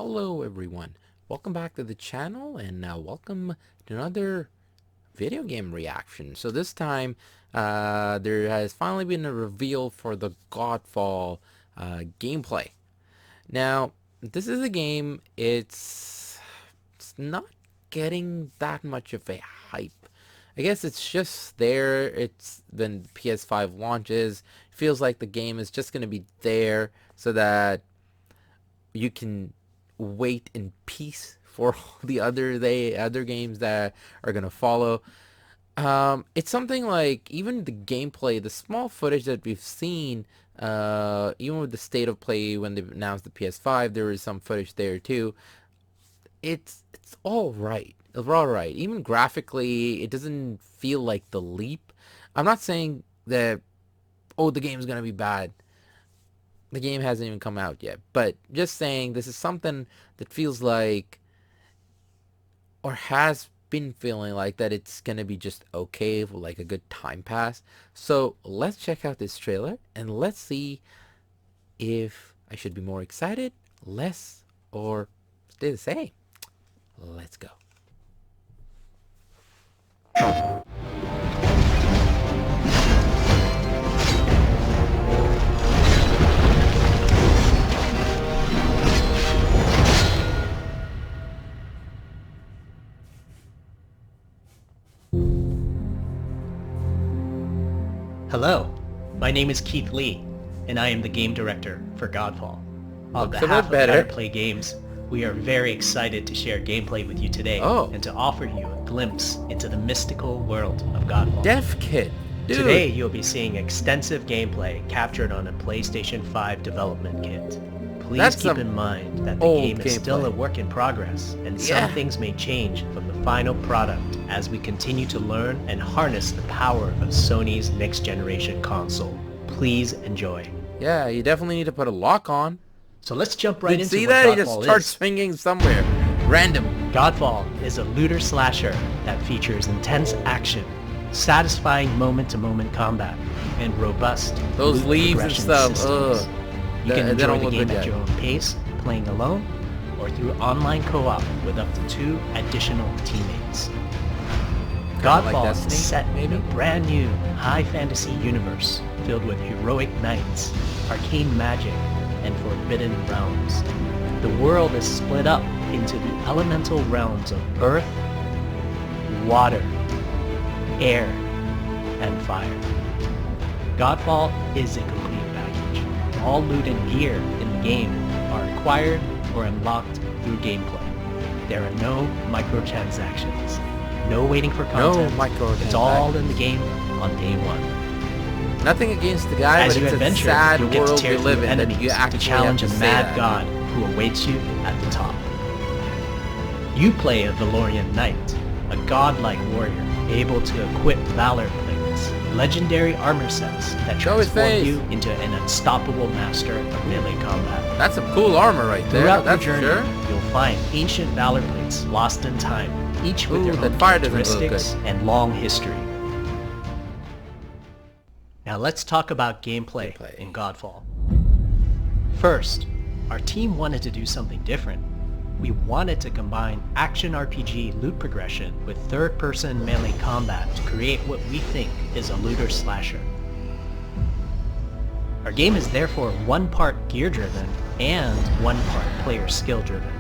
Hello everyone, welcome back to the channel and welcome to another video game reaction. So this time there has finally been a reveal for the Godfall gameplay. Now this is a game, it's not getting that much of a hype. I guess it's just there. It's when PS5 launches, it feels like the game is just going to be there so that you can wait in peace for the other games that are gonna follow. It's something like even the gameplay, the small footage that we've seen, even with the state of play when they announced the PS5, there is some footage there too. It's all right. It's all right. Even graphically, it doesn't feel like the leap. I'm not saying that the game's gonna be bad. The game hasn't even come out yet, but just saying this is something that feels like, or has been feeling like, that it's gonna be just okay for like a good time pass. So let's check out this trailer and let's see if I should be more excited, less, or stay the same. Let's go. Hello, my name is Keith Lee, and I am the game director for Godfall. On Looks a behalf bit of better. Better Play Games, we are very excited to share gameplay with you today and to offer you a glimpse into the mystical world of Godfall. Dev Kit, dude. Today you'll be seeing extensive gameplay captured on a PlayStation 5 development kit. Please keep in mind that the game is still a work in progress, and some things may change from the final product as we continue to learn and harness the power of Sony's next generation console. Please enjoy. Yeah, you definitely need to put a lock on. So let's jump right into see what that? Godfall He just starts is. swinging somewhere. Random. Godfall is a looter slasher that features intense action, satisfying moment-to-moment combat, and robust Those loot leaves and progression stuff. systems. You can They enjoy don't the look game good at yet. your own pace, playing alone, or through online co-op with up to 2 additional teammates. Like Godfall Destiny, is set in a brand new high fantasy universe filled with heroic knights, arcane magic, and forbidden realms. The world is split up into the elemental realms of earth, water, air, and fire. Godfall is a complete package. All loot and gear in the game are acquired or unlocked through gameplay. There are no microtransactions. No waiting for content. It's all in the game on day one. Nothing against the guy, As but you it's a adventure, sad you'll get to world tear we through live in that enemies you to actually challenge a have to say mad that. god who awaits you at the top. You play a Valorian knight, a godlike warrior able to equip valor plates, legendary armor sets that Show his transform face. you into an unstoppable master of melee combat. That's some cool armor right there. Throughout That's your for journey, sure. you'll find ancient valor plates lost in time, each with their that own fire doesn't look characteristics and long history. Now let's talk about gameplay in Godfall. First, our team wanted to do something different. We wanted to combine action RPG loot progression with third-person melee combat to create what we think is a looter slasher. Our game is therefore one part gear-driven and one part player skill-driven.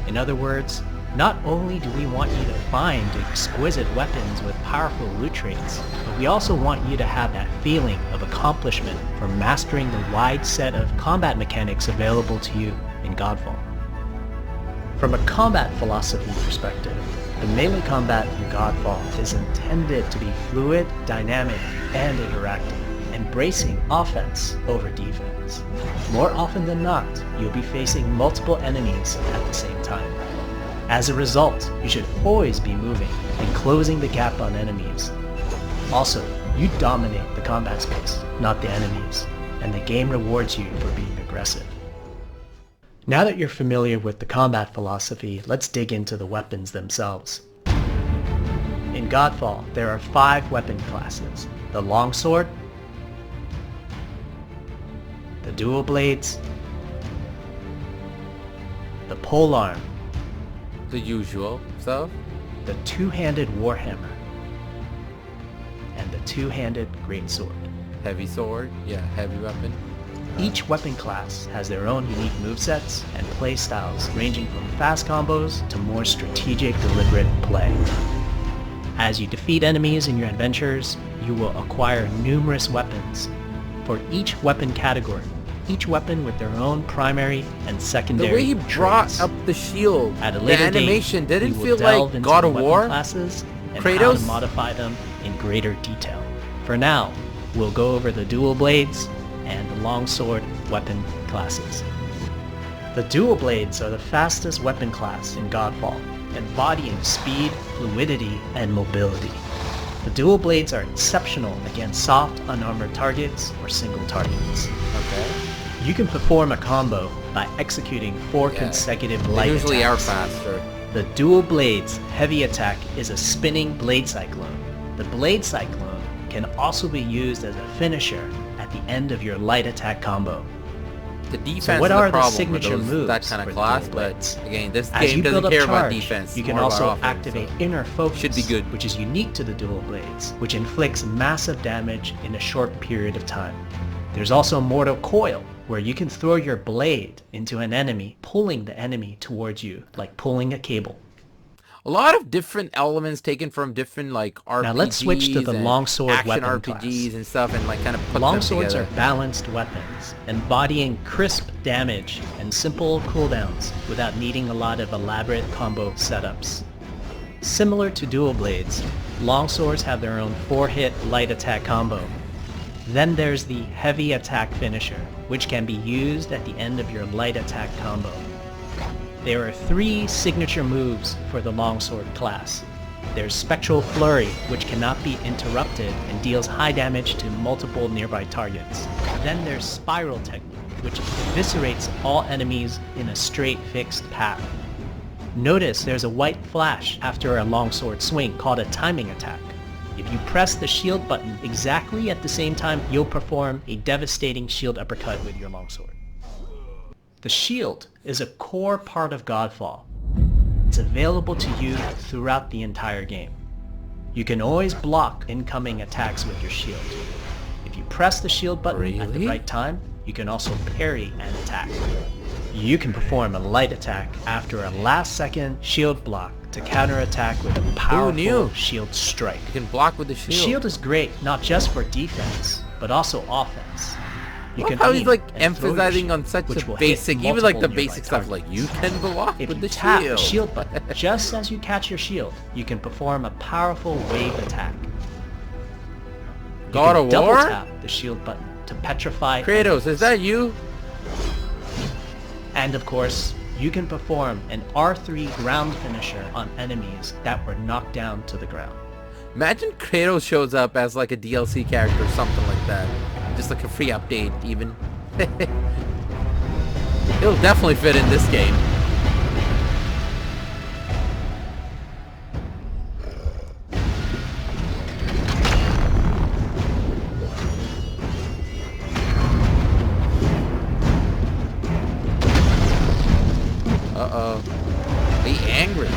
In other words, not only do we want you to find exquisite weapons with powerful loot traits, but we also want you to have that feeling of accomplishment from mastering the wide set of combat mechanics available to you in Godfall. From a combat philosophy perspective, the melee combat in Godfall is intended to be fluid, dynamic, and interactive, embracing offense over defense. More often than not, you'll be facing multiple enemies at the same time. As a result, you should always be moving and closing the gap on enemies. Also, you dominate the combat space, not the enemies, and the game rewards you for being aggressive. Now that you're familiar with the combat philosophy, let's dig into the weapons themselves. In Godfall, there are 5 weapon classes: the longsword, the dual blades, the polearm, The usual stuff. the two-handed warhammer, and the two-handed greatsword. Heavy sword. Yeah, heavy weapon. Each weapon class has their own unique movesets and playstyles ranging from fast combos to more strategic, deliberate play. As you defeat enemies in your adventures, you will acquire numerous weapons. For each weapon category, each weapon with their own primary and secondary The way he brought traits. up the shield, At a the later animation date, didn't we feel will delve like into God the of weapon War. classes and how to Kratos? modify them in greater detail. For now, we'll go over the dual blades and the longsword weapon classes. The dual blades are the fastest weapon class in Godfall, embodying speed, fluidity, and mobility. The dual blades are exceptional against soft, unarmored targets or single targets. Okay. You can perform a combo by executing 4 consecutive They light usually are attacks. faster. The dual blades heavy attack is a spinning blade cyclone. The blade cyclone can also be used as a finisher at the end of your light attack combo. The defense So what is are the the problem signature with moves that kind of for the class, dual but blades? again, this As game you build doesn't up care about charge, defense. you can more also about offense, activate so. inner focus, Should be good. which is unique to the dual blades, which inflicts massive damage in a short period of time. There's also mortal coil, where you can throw your blade into an enemy, pulling the enemy towards you, like pulling a cable. A lot of different elements taken from different like RPGs. Now let's switch to the and longsword action weapon RPGs class. and stuff, and like kind of put Longswords them are together. balanced weapons, embodying crisp damage and simple cooldowns without needing a lot of elaborate combo setups. Similar to dual blades, longswords have their own 4-hit light attack combo. Then there's the heavy attack finisher, which can be used at the end of your light attack combo. There are 3 signature moves for the longsword class. There's Spectral Flurry, which cannot be interrupted and deals high damage to multiple nearby targets. Then there's Spiral Technique, which eviscerates all enemies in a straight fixed path. Notice there's a white flash after a longsword swing called a timing attack. If you press the shield button exactly at the same time, you'll perform a devastating shield uppercut with your longsword. The shield is a core part of Godfall. It's available to you throughout the entire game. You can always block incoming attacks with your shield. If you press the shield button at the Really? right time, you can also parry an attack. You can perform a light attack after a last-second shield block to counterattack with a powerful knew? shield strike. You can block with the The shield. shield is great not just for defense, but also offense. You I can love how he's aim like and throw your emphasizing shield, on such which a will hit basic, even like the multiple nearby basic stuff, like you can block If with you the tap shield. the shield button just as you catch your shield, you can perform a powerful wave attack. You God can of double War? tap the shield button to petrify Kratos, enemies. is that you? And of course, you can perform an R3 ground finisher on enemies that were knocked down to the ground. Imagine Kratos shows up as like a DLC character or something like that. Just like a free update even. He'll definitely fit in this game. Uh-oh. Be angry.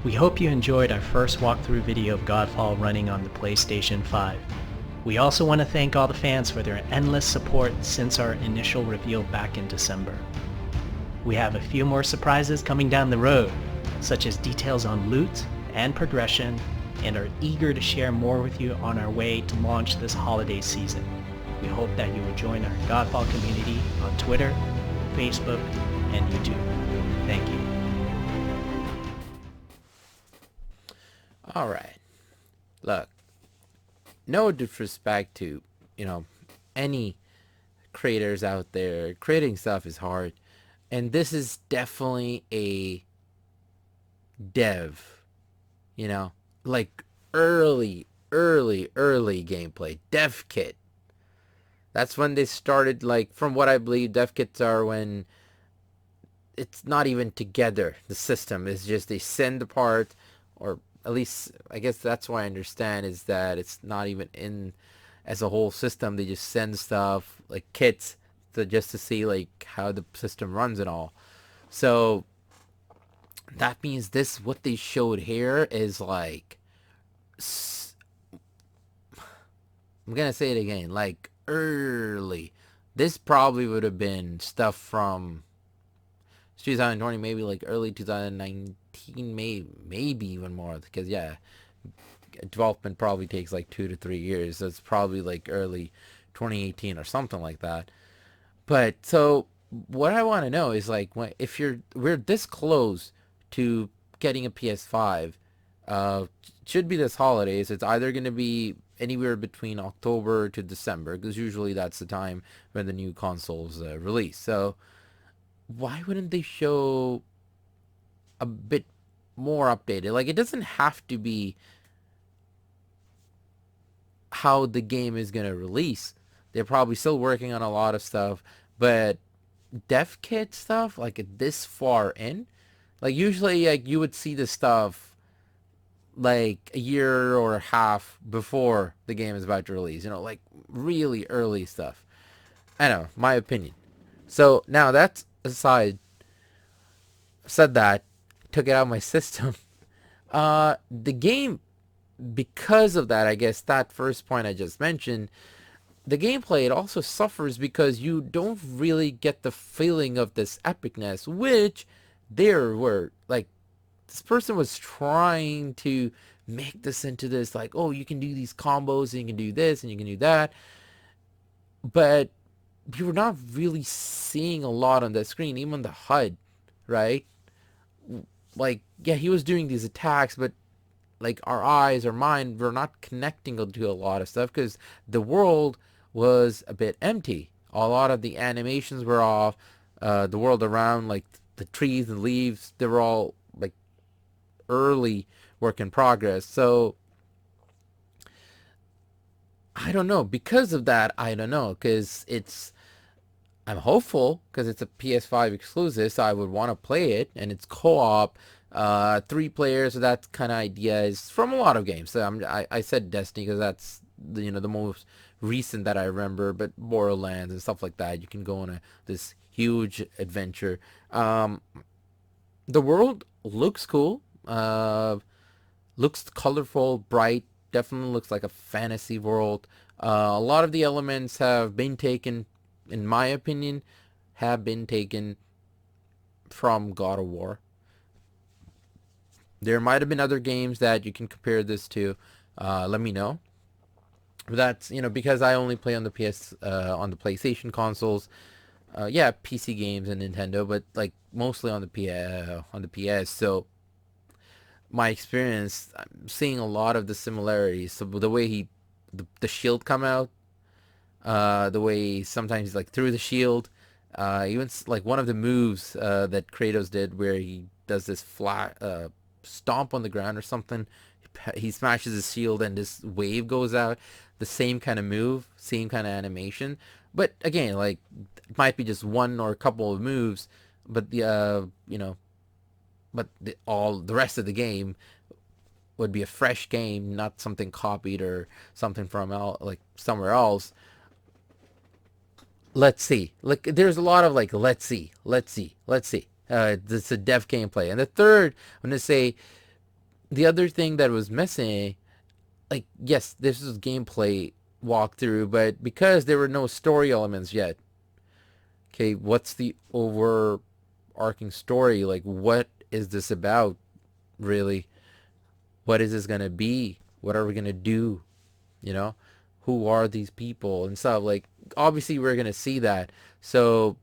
We hope you enjoyed our first walkthrough video of Godfall running on the PlayStation 5. We also want to thank all the fans for their endless support since our initial reveal back in December. We have a few more surprises coming down the road, such as details on loot and progression, and are eager to share more with you on our way to launch this holiday season. We hope that you will join our Godfall community on Twitter, Facebook, and YouTube. Thank you. All right. Look, no disrespect to, any creators out there. Creating stuff is hard. And this is definitely a dev, you know, like early gameplay. Dev kit. That's when they started, like, from what I believe, dev kits are when it's not even together. The system is just they send the part, or at least I guess that's what I understand is that it's not even in as a whole system. They just send stuff like kits just to see like how the system runs and all. So that means this what they showed here is like I'm gonna say it again, like early. This probably would have been stuff from 2020, maybe like early 2019, maybe even more. Because yeah, development probably takes like 2 to 3 years. So it's probably like early 2018 or something like that. But so what I want to know is like if we're this close to getting a PS5, should be this holidays. It's either going to be anywhere between October to December because usually that's the time when the new consoles release. So why wouldn't they show a bit more updated? Like it doesn't have to be how the game is going to release. They're probably still working on a lot of stuff, but dev kit stuff like this far in, like usually like you would see the stuff like a year or a half before the game is about to release, like really early stuff. I know, my opinion. So now that's aside, said that, took it out of my system. The game, because of that, I guess that first point I just mentioned, the gameplay, it also suffers because you don't really get the feeling of this epicness, which there were, like, this person was trying to make this into this, like, oh, you can do these combos, and you can do this, and you can do that, but you were not really seeing a lot on the screen, even the HUD, right? Like, yeah, he was doing these attacks, but like our eyes or mind were not connecting to a lot of stuff because the world was a bit empty. A lot of the animations were off. The world around, like the trees and leaves, they were all like early work in progress. So I don't know. Because of that, I don't know. Because I'm hopeful because it's a PS5 exclusive, so I would want to play it, and it's co-op, 3 players. So that kind of idea is from a lot of games. So I said Destiny because that's the most recent that I remember, but Borderlands and stuff like that. You can go on this huge adventure. The world looks cool. Looks colorful, bright. Definitely looks like a fantasy world. A lot of the elements have been taken, in my opinion, have been taken from God of War. There might have been other games that you can compare this to. Let me know. But that's because I only play on the on the PlayStation consoles. Yeah, PC games and Nintendo, but like mostly on the PS. So my experience, I'm seeing a lot of the similarities. So the way the shield come out, the way sometimes he's like through the shield, even like one of the moves that Kratos did where he does this flat stomp on the ground or something. He smashes his shield and this wave goes out. The same kind of move, same kind of animation. But again, like it might be just one or a couple of moves, but all the rest of the game would be a fresh game, not something copied or something from like somewhere else. Let's see. Like there's a lot of like let's see. It's a dev gameplay. And the third, I'm gonna say the other thing that was missing, like yes, this is gameplay walkthrough, but because there were no story elements yet. Okay, what's the overarching story? Like what is this about really? What is this gonna be? What are we gonna do? You know? Who are these people and stuff? Like obviously we're gonna see that. So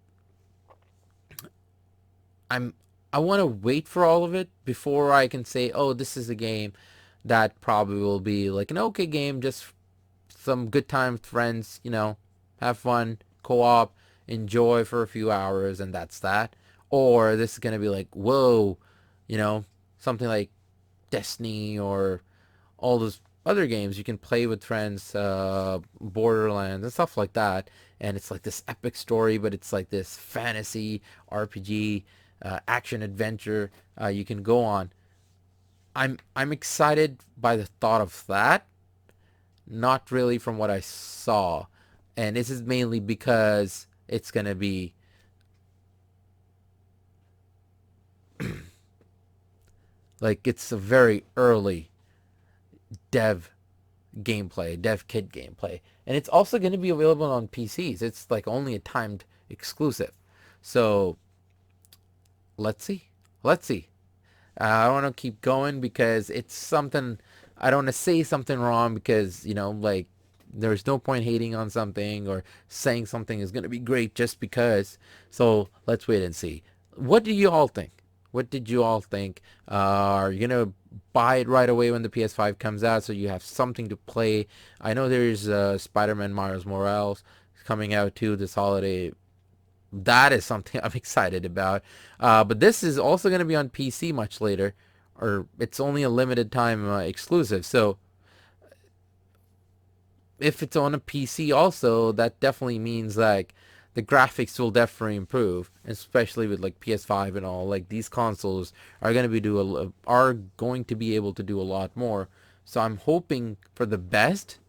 I'm I want to wait for all of it before I can say, oh, this is a game that probably will be like an okay game, just some good time with friends, have fun, co-op, enjoy for a few hours, and that's that. Or this is gonna be like, whoa, you know, something like Destiny or all those other games you can play with friends, Borderlands and stuff like that. And it's like this epic story, but it's like this fantasy RPG, action adventure you can go on. I'm excited by the thought of that, not really from what I saw. And this is mainly because it's gonna be like it's a very early dev dev kit gameplay, and it's also going to be available on PCs. It's like only a timed exclusive. So let's see, let's see. I don't want to keep going because it's something. I don't want to say something wrong because like there's no point hating on something or saying something is going to be great just because. So let's wait and see. What do you all think? What did you all think? Are you gonna buy it right away when the PS5 comes out so you have something to play? I know there's Spider-Man Miles Morales coming out too this holiday. That is something I'm excited about. But this is also going to be on PC much later, or it's only a limited time exclusive. So if it's on a PC also, that definitely means like the graphics will definitely improve, especially with like PS5 and all. Like these consoles are going to be able to do a lot more. So I'm hoping for the best.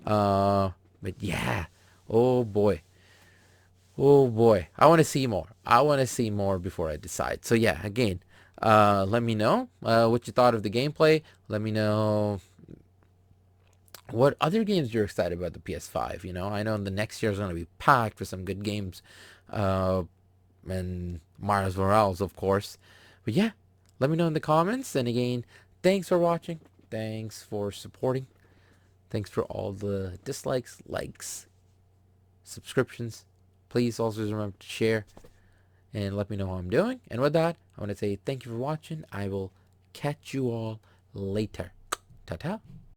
But yeah, oh boy. Oh boy, I want to see more. I want to see more before I decide. So yeah, again, let me know what you thought of the gameplay. Let me know what other games you're excited about the PS5. I know the next year is going to be packed for some good games, uh, and Miles Morales, of course. But yeah, let me know in the comments. And again, thanks for watching. Thanks for supporting. Thanks for all the dislikes, likes, subscriptions. Please also remember to share and let me know how I'm doing. And with that, I want to say thank you for watching. I will catch you all later. Ta-ta.